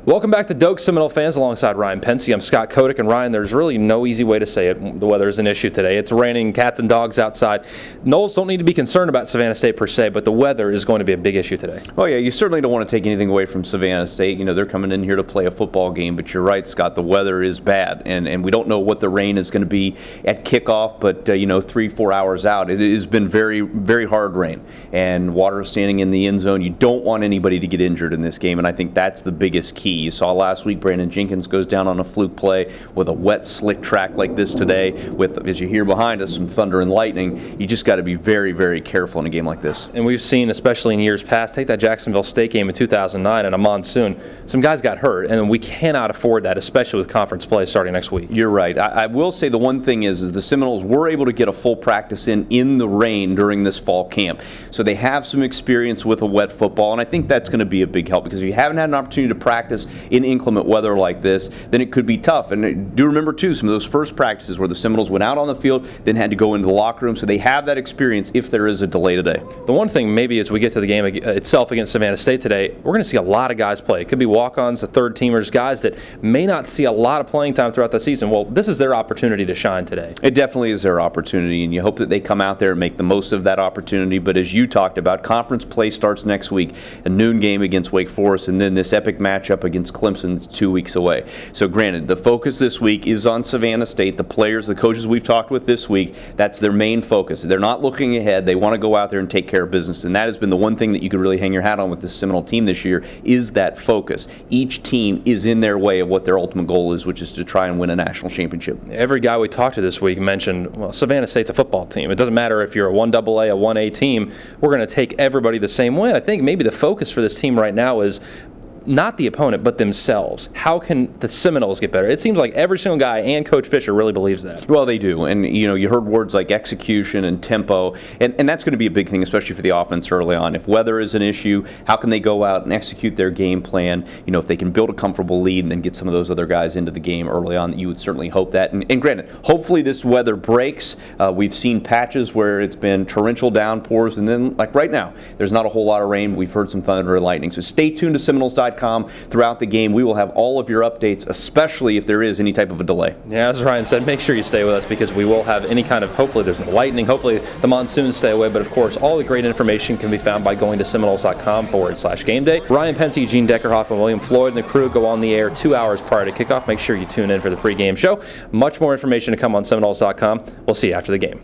Welcome back to Doak Seminole fans alongside Ryan Pensy. I'm Scott Kodak, and Ryan, there's really no easy way to say it. The weather is an issue today. It's raining cats and dogs outside. Noles don't need to be concerned about Savannah State per se, but the weather is going to be a big issue today. Oh yeah, you certainly don't want to take anything away from Savannah State. You know, they're coming in here to play a football game, but you're right, Scott, the weather is bad, and we don't know what the rain is going to be at kickoff, but 3-4 hours out, it has been very, very hard rain, and water standing in the end zone. You don't want anybody to get injured in this game, and I think that's the biggest key. You saw last week Brandon Jenkins goes down on a fluke play with a wet, slick track like this today with, as you hear behind us, some thunder and lightning. You just got to be very, very careful in a game like this. And we've seen, especially in years past, take that Jacksonville State game in 2009 in a monsoon, some guys got hurt, and we cannot afford that, especially with conference play starting next week. You're right. I will say the one thing is the Seminoles were able to get a full practice in the rain during this fall camp. So they have some experience with a wet football, and I think that's going to be a big help, because if you haven't had an opportunity to practice in inclement weather like this, then it could be tough. And do remember, too, some of those first practices where the Seminoles went out on the field, then had to go into the locker room, so they have that experience if there is a delay today. The one thing maybe as we get to the game itself against Savannah State today, we're going to see a lot of guys play. It could be walk-ons, the third-teamers, guys that may not see a lot of playing time throughout the season. Well, this is their opportunity to shine today. It definitely is their opportunity, and you hope that they come out there and make the most of that opportunity. But as you talked about, conference play starts next week, a noon game against Wake Forest, and then this epic matchup against Clemson 2 weeks away. So granted, the focus this week is on Savannah State. The players, the coaches we've talked with this week, that's their main focus. They're not looking ahead. They want to go out there and take care of business, and that has been the one thing that you could really hang your hat on with this Seminole team this year, is that focus. Each team is in their way of what their ultimate goal is, which is to try and win a national championship. Every guy we talked to this week mentioned, well, Savannah State's a football team. It doesn't matter if you're a 1AA, a 1A team. We're going to take everybody the same way. I think maybe the focus for this team right now is not the opponent, but themselves. How can the Seminoles get better? It seems like every single guy and Coach Fisher really believes that. Well, they do. And, you heard words like execution and tempo, and that's going to be a big thing, especially for the offense early on. If weather is an issue, how can they go out and execute their game plan? If they can build a comfortable lead and then get some of those other guys into the game early on, you would certainly hope that. And granted, hopefully this weather breaks. We've seen patches where it's been torrential downpours, and then, like right now, there's not a whole lot of rain. We've heard some thunder and lightning. So stay tuned to Seminoles.com throughout the game. We will have all of your updates, especially if there is any type of a delay. Yeah, as Ryan said, make sure you stay with us, because we will have any kind of, hopefully there's no lightning, hopefully the monsoons stay away, but of course all the great information can be found by going to Seminoles.com/Gameday. Ryan Pensy, Gene Deckerhoff, and William Floyd and the crew go on the air 2 hours prior to kickoff. Make sure you tune in for the pregame show. Much more information to come on Seminoles.com. We'll see you after the game.